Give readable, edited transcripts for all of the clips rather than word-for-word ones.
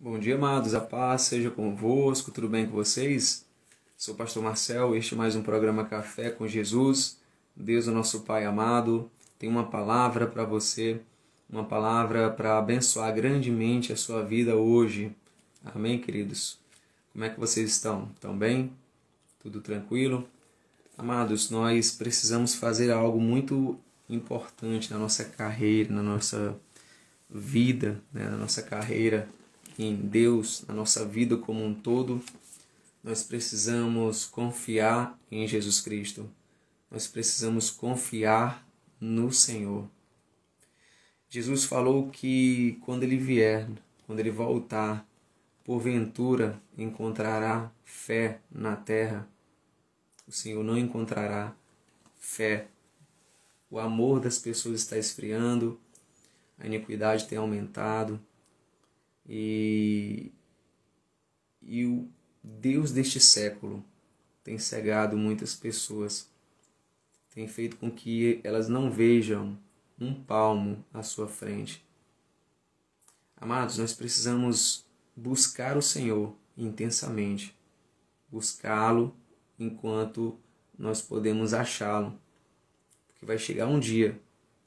Bom dia, amados. A paz seja convosco. Tudo bem com vocês? Sou o pastor Marcel. Este é mais um programa Café com Jesus. Deus, o nosso Pai amado, tem uma palavra para você, uma palavra para abençoar grandemente a sua vida hoje. Amém, queridos? Como é que vocês estão? Estão bem? Tudo tranquilo? Amados, nós precisamos fazer algo muito importante na nossa carreira, na nossa vida, na nossa carreira em Deus, na nossa vida como um todo. Nós precisamos confiar em Jesus Cristo. Nós precisamos confiar no Senhor. Jesus falou que quando Ele vier, quando Ele voltar, porventura encontrará fé na terra. O Senhor não encontrará fé. O amor das pessoas está esfriando, a iniquidade tem aumentado. E o Deus deste século tem cegado muitas pessoas, tem feito com que elas não vejam um palmo à sua frente. Amados, nós precisamos buscar o Senhor intensamente, buscá-lo enquanto nós podemos achá-lo, porque vai chegar um dia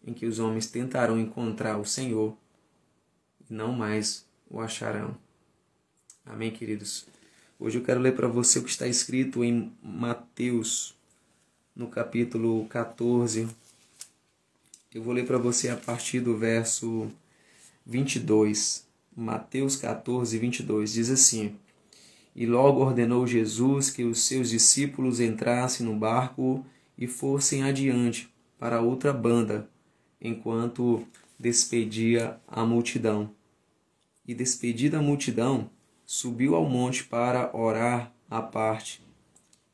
em que os homens tentarão encontrar o Senhor e não mais o acharão. Amém, queridos? Hoje eu quero ler para você o que está escrito em Mateus, no capítulo 14. Eu vou ler para você a partir do verso 22. Mateus 14, 22. Diz assim: E logo ordenou Jesus que os seus discípulos entrassem no barco e fossem adiante para outra banda, enquanto despedia a multidão. E despedida a multidão, subiu ao monte para orar à parte.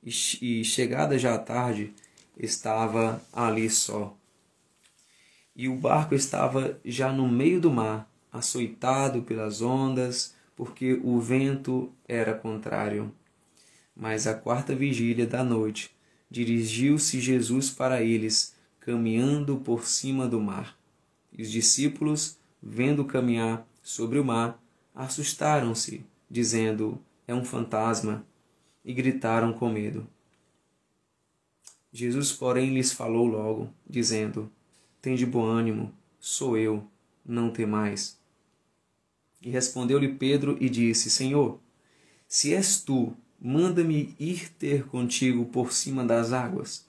E chegada já a tarde, estava ali só. E o barco estava já no meio do mar, açoitado pelas ondas, porque o vento era contrário. Mas à quarta vigília da noite, dirigiu-se Jesus para eles, caminhando por cima do mar. E os discípulos, vendo caminhar sobre o mar, assustaram-se, dizendo: é um fantasma, e gritaram com medo. Jesus, porém, lhes falou logo, dizendo: tende bom ânimo, sou eu, não temais. E respondeu-lhe Pedro e disse: Senhor, se és tu, manda-me ir ter contigo por cima das águas.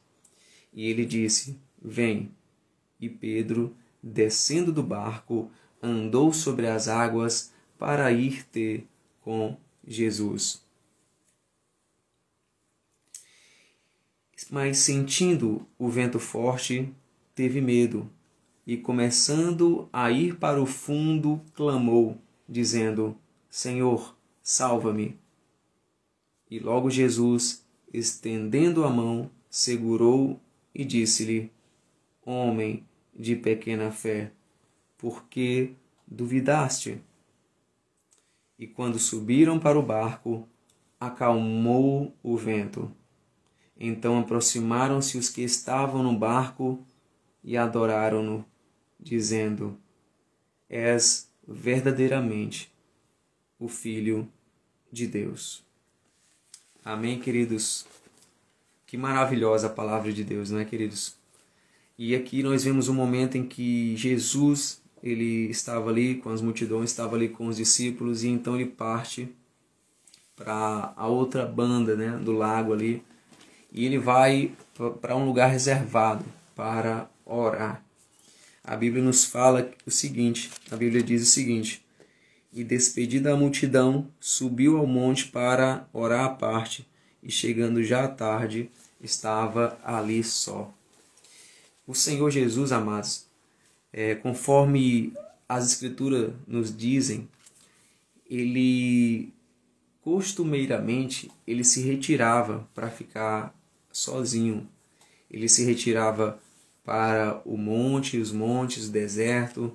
E ele disse: vem. E Pedro, descendo do barco, andou sobre as águas para ir ter com Jesus. Mas sentindo o vento forte, teve medo, e começando a ir para o fundo, clamou, dizendo: Senhor, salva-me. E logo Jesus, estendendo a mão, segurou e disse-lhe: Homem de pequena fé, por que duvidaste? E quando subiram para o barco, acalmou o vento. Então aproximaram-se os que estavam no barco e adoraram-no, dizendo: És verdadeiramente o Filho de Deus. Amém, queridos? Que maravilhosa a palavra de Deus, não é, queridos? E aqui nós vemos um momento em que Jesus, ele estava ali com as multidões, estava ali com os discípulos, e então ele parte para a outra banda, do lago ali, e ele vai para um lugar reservado para orar. A Bíblia nos fala o seguinte, a Bíblia diz o seguinte: e despedida a multidão, subiu ao monte para orar à parte, e chegando já à tarde, estava ali só. O Senhor Jesus, amados, conforme as Escrituras nos dizem, ele costumeiramente ele se retirava para ficar sozinho. Ele se retirava para o monte, os montes, o deserto,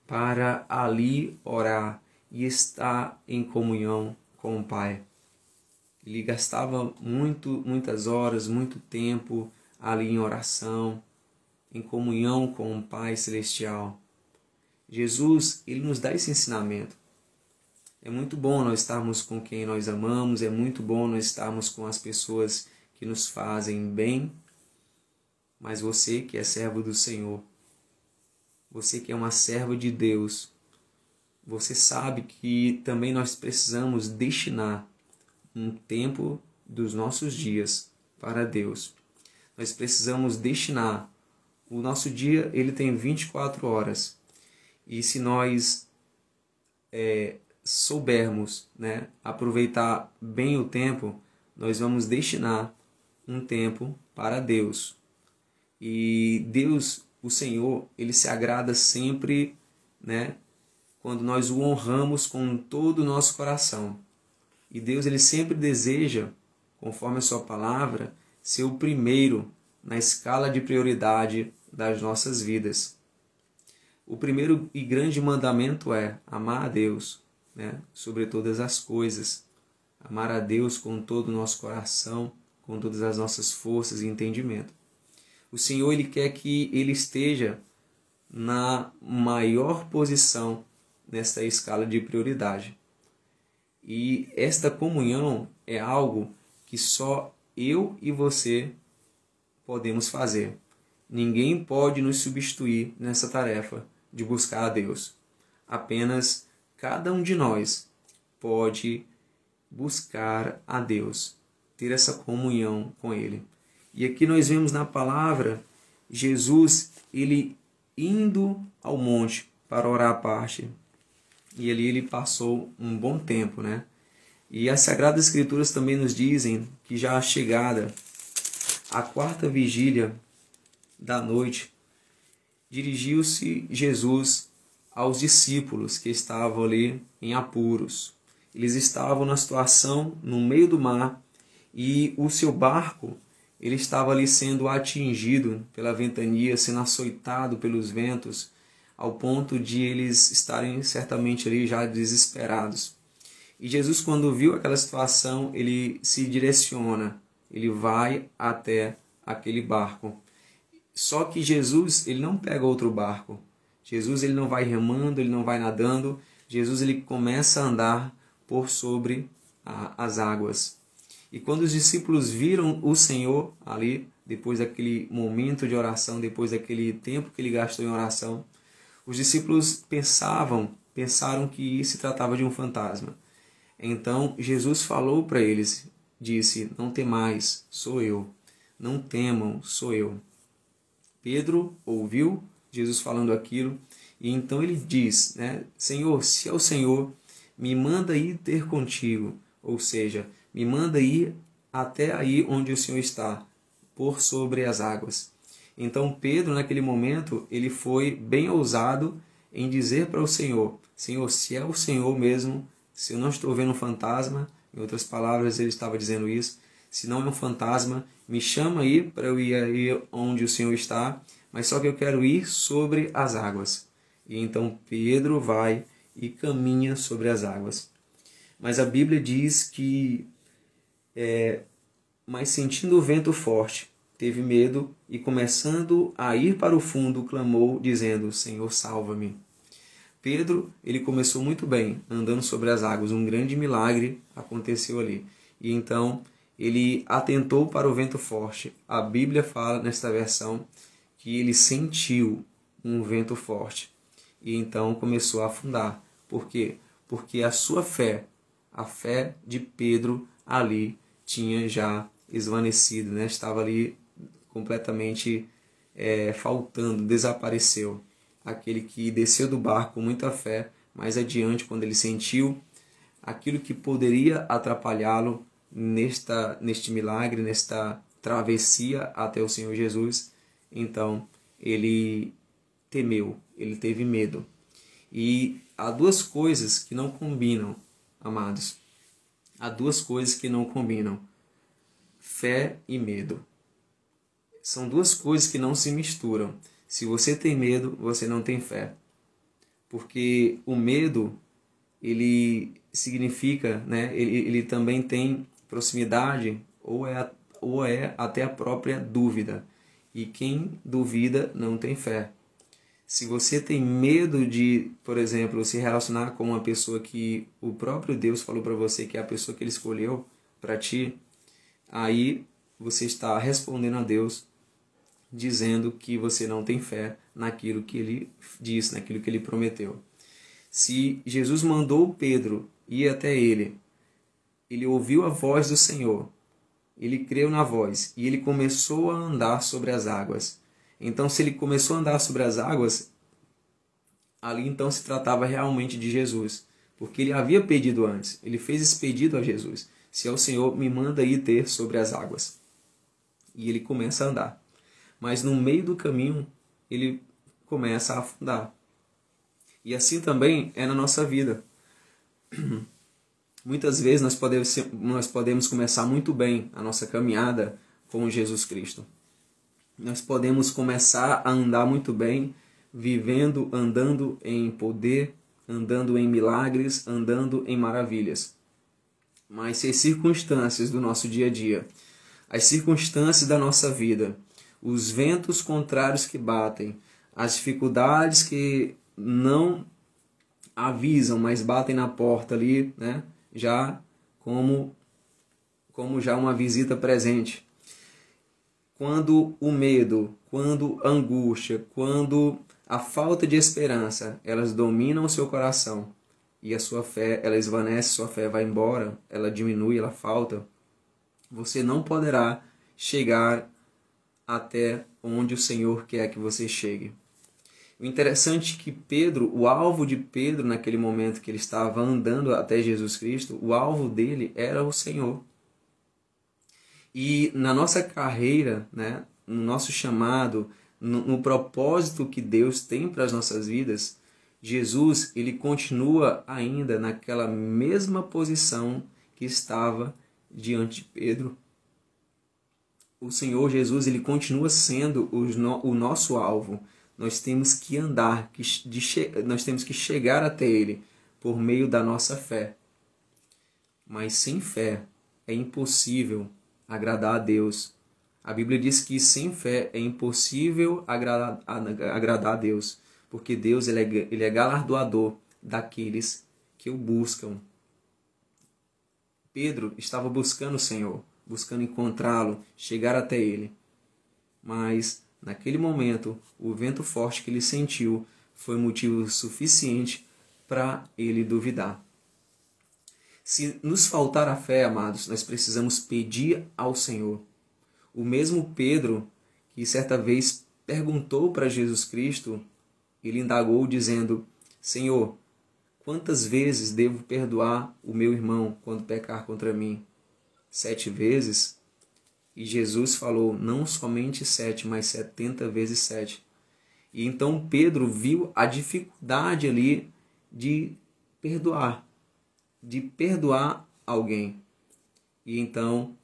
para ali orar e estar em comunhão com o Pai. Ele gastava muitas horas, muito tempo ali em oração, em comunhão com o Pai Celestial. Jesus, ele nos dá esse ensinamento. É muito bom nós estarmos com quem nós amamos, é muito bom nós estarmos com as pessoas que nos fazem bem, mas você que é servo do Senhor, você que é uma serva de Deus, você sabe que também nós precisamos destinar um tempo dos nossos dias para Deus. Nós precisamos destinar. O nosso dia ele tem 24 horas. E se nós soubermos, né, aproveitar bem o tempo, nós vamos destinar um tempo para Deus. E Deus, o Senhor, ele se agrada sempre, né, quando nós o honramos com todo o nosso coração. E Deus, ele sempre deseja, conforme a sua palavra, ser o primeiro na escala de prioridade das nossas vidas. O primeiro e grande mandamento é amar a Deus, né, sobre todas as coisas. Amar a Deus com todo o nosso coração, com todas as nossas forças e entendimento. O Senhor, ele quer que ele esteja na maior posição nesta escala de prioridade. E esta comunhão é algo que só eu e você podemos fazer. Ninguém pode nos substituir nessa tarefa de buscar a Deus. Apenas cada um de nós pode buscar a Deus, ter essa comunhão com Ele. E aqui nós vemos na palavra Jesus, ele indo ao monte para orar à parte. E ali ele passou um bom tempo, né? E as Sagradas Escrituras também nos dizem que já a chegada à quarta vigília da noite, dirigiu-se Jesus aos discípulos que estavam ali em apuros. Eles estavam na situação no meio do mar e o seu barco ele estava ali sendo atingido pela ventania, sendo açoitado pelos ventos, ao ponto de eles estarem certamente ali já desesperados. E Jesus, quando viu aquela situação, ele se direciona, ele vai até aquele barco. Só que Jesus, ele não pega outro barco. Jesus, ele não vai remando, ele não vai nadando. Jesus, ele começa a andar por sobre as águas. E quando os discípulos viram o Senhor ali, depois daquele momento de oração, depois daquele tempo que ele gastou em oração, os discípulos pensaram que se tratava de um fantasma. Então Jesus falou para eles, disse: não temais, sou eu. Não temam, sou eu. Pedro ouviu Jesus falando aquilo e então ele diz, né, Senhor, se é o Senhor, me manda ir ter contigo. Ou seja, me manda ir até aí onde o Senhor está, por sobre as águas. Então Pedro, naquele momento, ele foi bem ousado em dizer para o Senhor, Senhor, se é o Senhor mesmo, se eu não estou vendo um fantasma, em outras palavras ele estava dizendo isso, se não é um fantasma, me chama aí para eu ir aí onde o Senhor está, mas só que eu quero ir sobre as águas. E então Pedro vai e caminha sobre as águas. Mas a Bíblia diz que, mas sentindo o vento forte, teve medo e começando a ir para o fundo, clamou, dizendo, Senhor, salva-me. Pedro, ele começou muito bem, andando sobre as águas. Um grande milagre aconteceu ali. E então ele atentou para o vento forte. A Bíblia fala nesta versão que ele sentiu um vento forte. E então começou a afundar. Por quê? Porque a sua fé, a fé de Pedro ali tinha já esvanecido, né? Estava ali completamente faltando, desapareceu. Aquele que desceu do barco com muita fé, mais adiante, quando ele sentiu aquilo que poderia atrapalhá-lo neste milagre, nesta travessia até o Senhor Jesus, então ele temeu, ele teve medo. E há duas coisas que não combinam, amados. Há duas coisas que não combinam: fé e medo. São duas coisas que não se misturam. Se você tem medo, você não tem fé. Porque o medo, ele significa, né, ele também tem proximidade ou é até a própria dúvida. E quem duvida não tem fé. Se você tem medo de, por exemplo, se relacionar com uma pessoa que o próprio Deus falou para você que é a pessoa que Ele escolheu para ti, aí você está respondendo a Deus dizendo que você não tem fé naquilo que Ele disse, naquilo que Ele prometeu. Se Jesus mandou Pedro ir até Ele, ele ouviu a voz do Senhor, ele creu na voz e ele começou a andar sobre as águas. Então, se ele começou a andar sobre as águas, ali então se tratava realmente de Jesus, porque ele havia pedido antes, ele fez esse pedido a Jesus: se é o Senhor, me manda ir ter sobre as águas. E ele começa a andar. Mas no meio do caminho, ele começa a afundar. E assim também é na nossa vida. Muitas vezes nós podemos começar muito bem a nossa caminhada com Jesus Cristo. Nós podemos começar a andar muito bem, vivendo, andando em poder, andando em milagres, andando em maravilhas. Mas se as circunstâncias do nosso dia a dia, as circunstâncias da nossa vida, os ventos contrários que batem, as dificuldades que não avisam, mas batem na porta ali, né? Já como já uma visita presente. Quando o medo, quando a angústia, quando a falta de esperança, elas dominam o seu coração e a sua fé, ela esvanece, sua fé vai embora, ela diminui, ela falta, você não poderá chegar até onde o Senhor quer que você chegue. O interessante é que Pedro, o alvo de Pedro naquele momento que ele estava andando até Jesus Cristo, o alvo dele era o Senhor. E na nossa carreira, né, no nosso chamado, no propósito que Deus tem para as nossas vidas, Jesus, ele continua ainda naquela mesma posição que estava diante de Pedro. O Senhor Jesus, ele continua sendo o nosso alvo. Nós temos que andar, nós temos que chegar até Ele por meio da nossa fé. Mas sem fé é impossível agradar a Deus. A Bíblia diz que sem fé é impossível agradar a Deus, porque Deus ele é galardoador daqueles que o buscam. Pedro estava buscando o Senhor, buscando encontrá-lo, chegar até Ele. Mas naquele momento, o vento forte que ele sentiu foi motivo suficiente para ele duvidar. Se nos faltar a fé, amados, nós precisamos pedir ao Senhor. O mesmo Pedro, que certa vez perguntou para Jesus Cristo, ele indagou dizendo: Senhor, quantas vezes devo perdoar o meu irmão quando pecar contra mim? 7 vezes? E Jesus falou, não somente 7, mas 70 vezes 7. E então Pedro viu a dificuldade ali de perdoar alguém. E então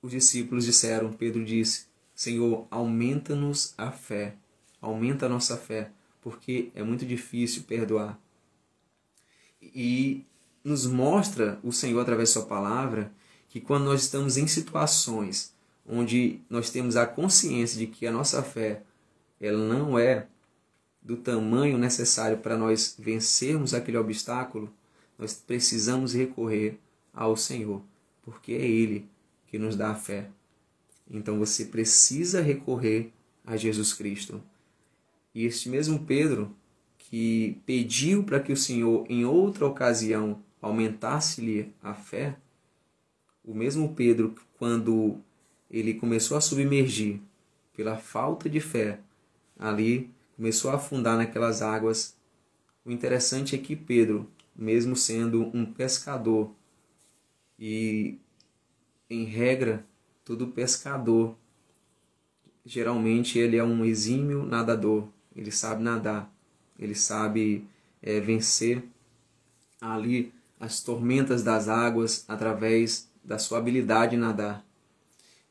os discípulos disseram, Pedro disse, Senhor, aumenta-nos a fé, aumenta a nossa fé, porque é muito difícil perdoar. E nos mostra o Senhor através de sua palavra que quando nós estamos em situações onde nós temos a consciência de que a nossa fé ela não é do tamanho necessário para nós vencermos aquele obstáculo, nós precisamos recorrer ao Senhor, porque é Ele que nos dá a fé. Então você precisa recorrer a Jesus Cristo. E este mesmo Pedro, que pediu para que o Senhor, em outra ocasião, aumentasse-lhe a fé, o mesmo Pedro, quando ele começou a submergir pela falta de fé, ali começou a afundar naquelas águas. O interessante é que Pedro, mesmo sendo um pescador, e em regra, todo pescador, geralmente ele é um exímio nadador, ele sabe nadar, ele sabe vencer ali as tormentas das águas através da sua habilidade em nadar.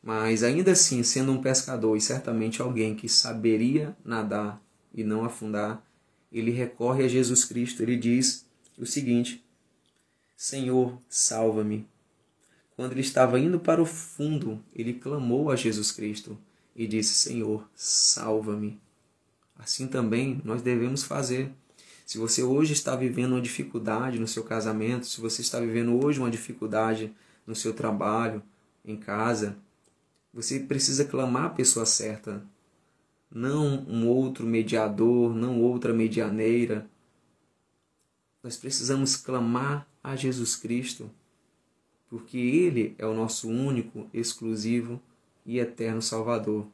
Mas ainda assim, sendo um pescador e certamente alguém que saberia nadar e não afundar, ele recorre a Jesus Cristo. Ele diz o seguinte: Senhor, salva-me. Quando ele estava indo para o fundo, ele clamou a Jesus Cristo e disse: Senhor, salva-me. Assim também nós devemos fazer. Se você hoje está vivendo uma dificuldade no seu casamento, se você está vivendo hoje uma dificuldade no seu trabalho, em casa, você precisa clamar a pessoa certa. Não um outro mediador, não outra medianeira. Nós precisamos clamar a Jesus Cristo, porque Ele é o nosso único, exclusivo e eterno Salvador.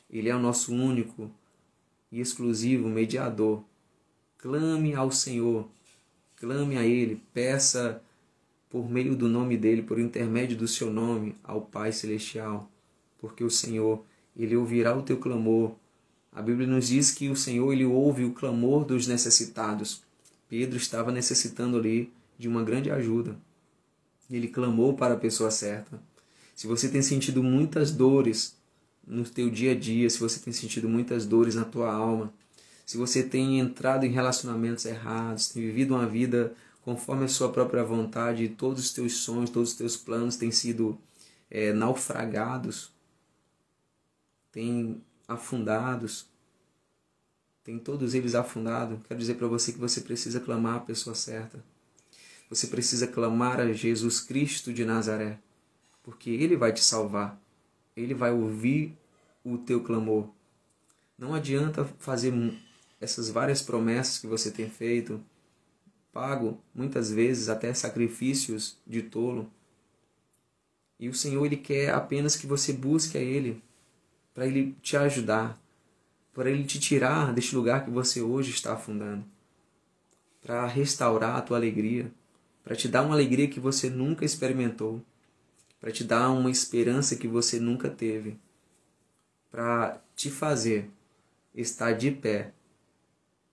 Ele é o nosso único e exclusivo mediador. Clame ao Senhor, clame a Ele, peça por meio do nome dEle, por intermédio do seu nome, ao Pai Celestial, porque o Senhor, Ele ouvirá o teu clamor. A Bíblia nos diz que o Senhor, Ele ouve o clamor dos necessitados. Pedro estava necessitando ali de uma grande ajuda. Ele clamou para a pessoa certa. Se você tem sentido muitas dores no teu dia a dia, se você tem sentido muitas dores na tua alma, se você tem entrado em relacionamentos errados, tem vivido uma vida conforme a sua própria vontade, todos os teus sonhos, todos os teus planos têm sido naufragados, têm afundados, tem todos eles afundados, quero dizer para você que você precisa clamar a pessoa certa. Você precisa clamar a Jesus Cristo de Nazaré, porque Ele vai te salvar. Ele vai ouvir o teu clamor. Não adianta fazer essas várias promessas que você tem feito, pago muitas vezes até sacrifícios de tolo. E o Senhor, Ele quer apenas que você busque a Ele, para Ele te ajudar, para Ele te tirar deste lugar que você hoje está afundando, para restaurar a tua alegria, para te dar uma alegria que você nunca experimentou, para te dar uma esperança que você nunca teve, para te fazer estar de pé,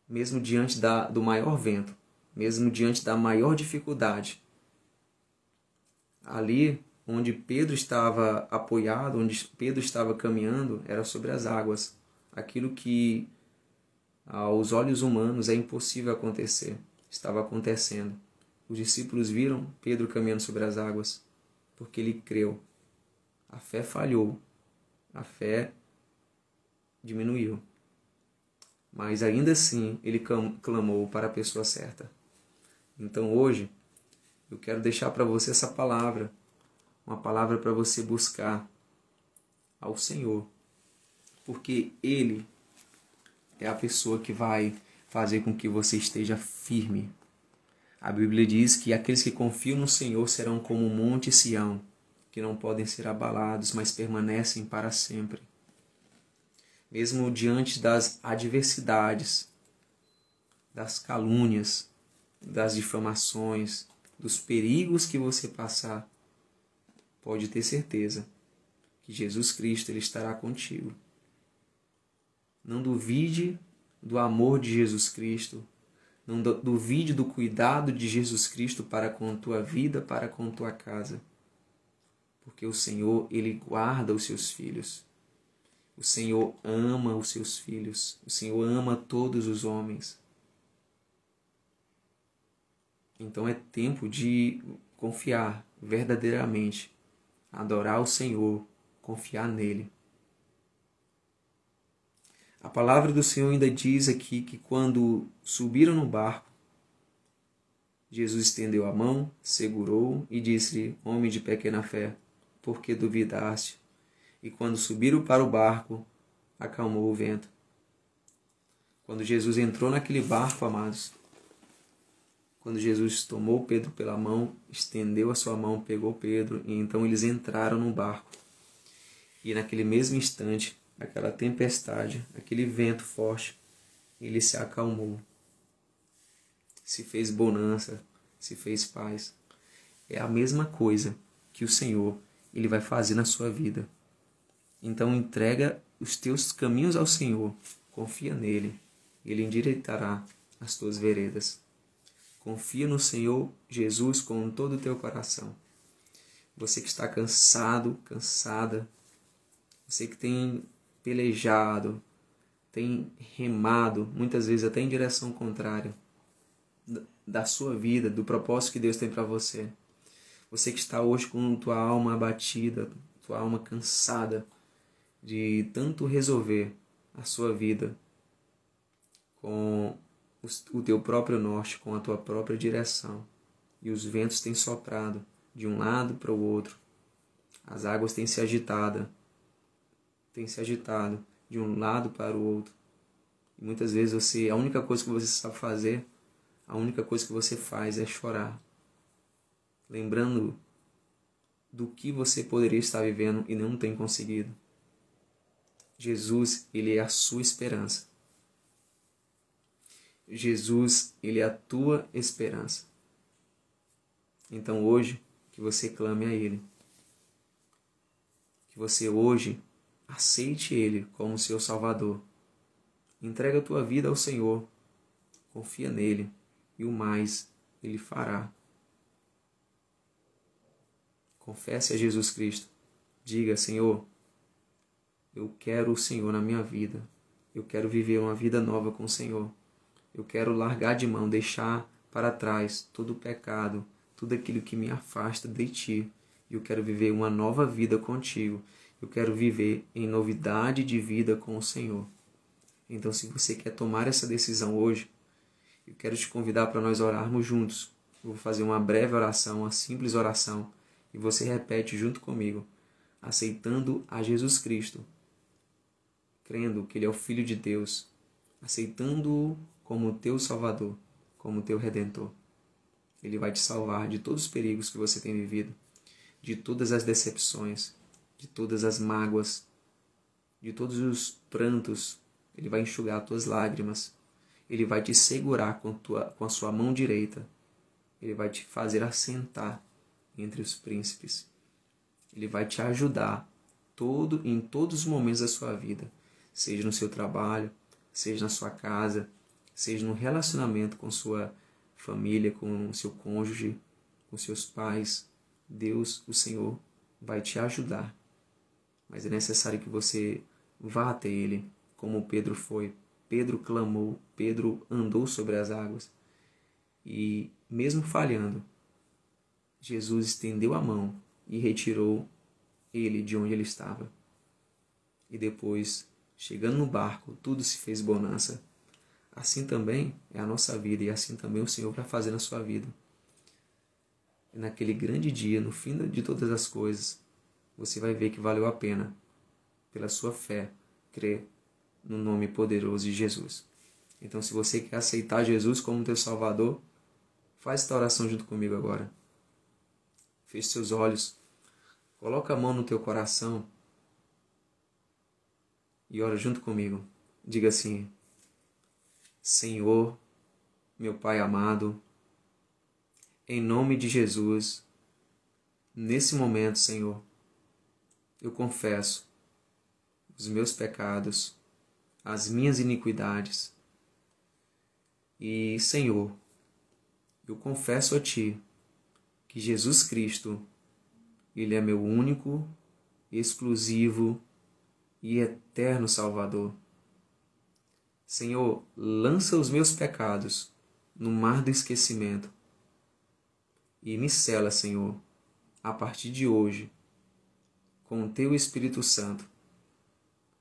mesmo diante do maior vento, mesmo diante da maior dificuldade. Ali onde Pedro estava apoiado, onde Pedro estava caminhando, era sobre as águas. Aquilo que aos olhos humanos é impossível acontecer, estava acontecendo. Os discípulos viram Pedro caminhando sobre as águas, porque ele creu. A fé falhou, a fé diminuiu. Mas ainda assim ele clamou para a pessoa certa. Então hoje eu quero deixar para você essa palavra, uma palavra para você buscar ao Senhor, porque Ele é a pessoa que vai fazer com que você esteja firme. A Bíblia diz que aqueles que confiam no Senhor serão como o monte Sião, que não podem ser abalados, mas permanecem para sempre. Mesmo diante das adversidades, das calúnias, das difamações, dos perigos que você passar, pode ter certeza que Jesus Cristo Ele estará contigo. Não duvide do amor de Jesus Cristo. Não duvide do cuidado de Jesus Cristo para com a tua vida, para com a tua casa. Porque o Senhor, Ele guarda os seus filhos. O Senhor ama os seus filhos. O Senhor ama todos os homens. Então é tempo de confiar verdadeiramente, adorar o Senhor, confiar nele. A palavra do Senhor ainda diz aqui que quando subiram no barco, Jesus estendeu a mão, segurou e disse-lhe: homem de pequena fé, por que duvidaste? E quando subiram para o barco, acalmou o vento. Quando Jesus entrou naquele barco, amados, quando Jesus tomou Pedro pela mão, estendeu a sua mão, pegou Pedro, e então eles entraram no barco. E naquele mesmo instante, aquela tempestade, aquele vento forte, ele se acalmou. Se fez bonança, se fez paz. É a mesma coisa que o Senhor Ele vai fazer na sua vida. Então entrega os teus caminhos ao Senhor, confia nele, Ele endireitará as tuas veredas. Confia no Senhor Jesus com todo o teu coração. Você que está cansado, cansada, você que tem pelejado, tem remado, muitas vezes até em direção contrária da sua vida, do propósito que Deus tem para você. Você que está hoje com tua alma abatida, tua alma cansada de tanto resolver a sua vida. com o teu próprio norte, com a tua própria direção. E os ventos têm soprado de um lado para o outro. As águas têm se agitado de um lado para o outro. E muitas vezes a única coisa que você sabe fazer, a única coisa que você faz é chorar, lembrando do que você poderia estar vivendo e não tem conseguido. Jesus, ele é a sua esperança. Jesus, ele é a tua esperança. Então hoje, que você clame a ele. Que você hoje aceite ele como seu Salvador. Entrega a tua vida ao Senhor. Confia nele e o mais ele fará. Confesse a Jesus Cristo. Diga, Senhor, eu quero o Senhor na minha vida. Eu quero viver uma vida nova com o Senhor. Eu quero largar de mão, deixar para trás todo o pecado, tudo aquilo que me afasta de Ti. E eu quero viver uma nova vida contigo. Eu quero viver em novidade de vida com o Senhor. Então, se você quer tomar essa decisão hoje, eu quero te convidar para nós orarmos juntos. Eu vou fazer uma breve oração, uma simples oração, e você repete junto comigo, aceitando a Jesus Cristo, crendo que Ele é o Filho de Deus, aceitando-o como teu Salvador, como teu Redentor. Ele vai te salvar de todos os perigos que você tem vivido, de todas as decepções, de todas as mágoas, de todos os prantos. Ele vai enxugar as tuas lágrimas. Ele vai te segurar com a sua mão direita. Ele vai te fazer assentar entre os príncipes. Ele vai te ajudar em todos os momentos da sua vida, seja no seu trabalho, seja na sua casa, seja no relacionamento com sua família, com o seu cônjuge, com seus pais. Deus, o Senhor, vai te ajudar. Mas é necessário que você vá até Ele, como Pedro foi. Pedro clamou, Pedro andou sobre as águas. E mesmo falhando, Jesus estendeu a mão e retirou ele de onde ele estava. E depois, chegando no barco, tudo se fez bonança. Assim também é a nossa vida e assim também o Senhor vai fazer na sua vida. E naquele grande dia, no fim de todas as coisas, você vai ver que valeu a pena, pela sua fé, crer no nome poderoso de Jesus. Então, se você quer aceitar Jesus como teu Salvador, faz esta oração junto comigo agora. Feche seus olhos, coloca a mão no teu coração e ora junto comigo. Diga assim: Senhor, meu Pai amado, em nome de Jesus, nesse momento, Senhor, eu confesso os meus pecados, as minhas iniquidades. E, Senhor, eu confesso a Ti que Jesus Cristo, Ele é meu único, exclusivo e eterno Salvador. Senhor, lança os meus pecados no mar do esquecimento e me sela, Senhor, a partir de hoje, com o Teu Espírito Santo,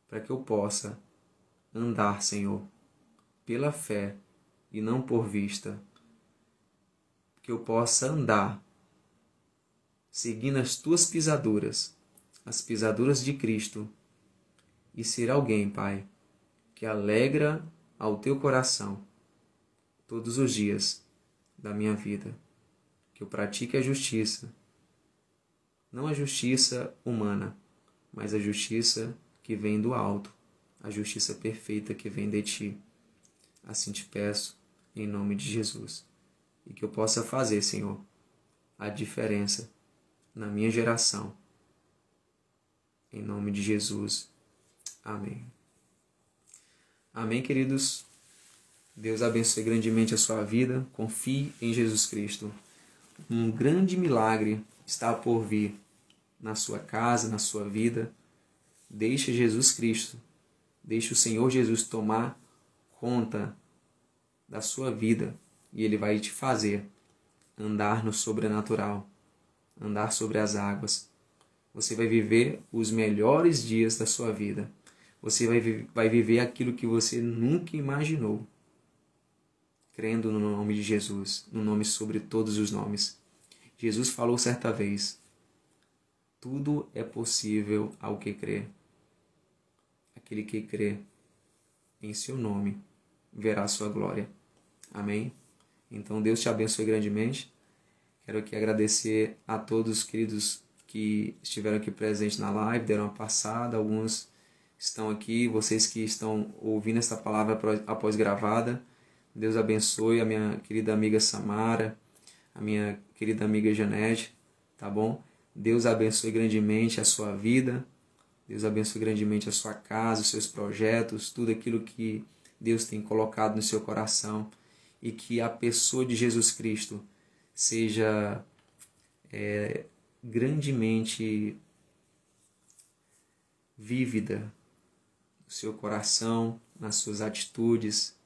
para que eu possa andar, Senhor, pela fé e não por vista. Que eu possa andar seguindo as Tuas pisaduras, as pisaduras de Cristo, e ser alguém, Pai, que alegra ao Teu coração todos os dias da minha vida. Que eu pratique a justiça, não a justiça humana, mas a justiça que vem do alto, a justiça perfeita que vem de Ti. Assim te peço, em nome de Jesus. E que eu possa fazer, Senhor, a diferença na minha geração. Em nome de Jesus. Amém. Amém, queridos. Deus abençoe grandemente a sua vida. Confie em Jesus Cristo. Um grande milagre está por vir na sua casa, na sua vida. Deixe Jesus Cristo, deixe o Senhor Jesus tomar conta da sua vida e Ele vai te fazer andar no sobrenatural, andar sobre as águas. Você vai viver os melhores dias da sua vida. Você vai viver aquilo que você nunca imaginou. crendo no nome de Jesus, no nome sobre todos os nomes. Jesus falou certa vez: tudo é possível ao que crê. Aquele que crê em seu nome verá a sua glória. Amém? Então Deus te abençoe grandemente. Quero aqui agradecer a todos os queridos que estiveram aqui presentes na live, deram uma passada, alguns estão aqui, vocês que estão ouvindo esta palavra após gravada. Deus abençoe a minha querida amiga Samara, a minha querida amiga Janete, tá bom? Deus abençoe grandemente a sua vida, Deus abençoe grandemente a sua casa, os seus projetos, tudo aquilo que Deus tem colocado no seu coração, e que a pessoa de Jesus Cristo seja grandemente vívida no seu coração, nas suas atitudes,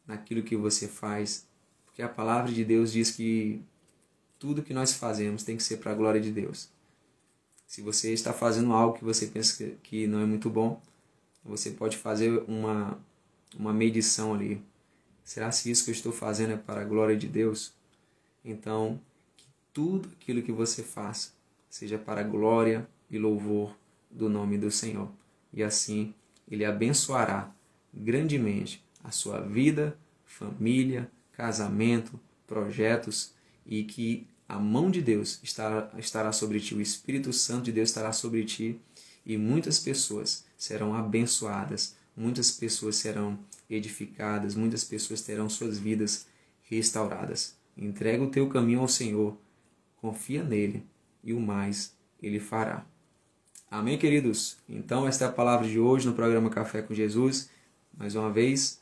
naquilo que você faz, porque a palavra de Deus diz que tudo que nós fazemos tem que ser para a glória de Deus. Se você está fazendo algo que você pensa que não é muito bom, você pode fazer uma medição ali. Será se isso que eu estou fazendo é para a glória de Deus? Então, que tudo aquilo que você faça seja para a glória e louvor do nome do Senhor. E assim, Ele abençoará grandemente a sua vida, família, casamento, projetos, e que a mão de Deus estará sobre ti, o Espírito Santo de Deus estará sobre ti, e muitas pessoas serão abençoadas, muitas pessoas serão edificadas, muitas pessoas terão suas vidas restauradas. Entrega o teu caminho ao Senhor, confia nele, e o mais Ele fará. Amém, queridos? Então, esta é a palavra de hoje no programa Café com Jesus, mais uma vez.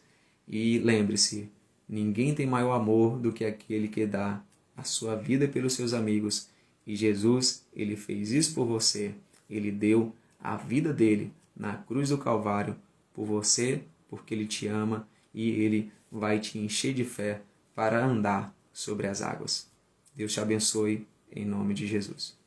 E lembre-se, ninguém tem maior amor do que aquele que dá a sua vida pelos seus amigos. E Jesus, Ele fez isso por você. Ele deu a vida dele na cruz do Calvário por você, porque Ele te ama, e Ele vai te encher de fé para andar sobre as águas. Deus te abençoe, em nome de Jesus.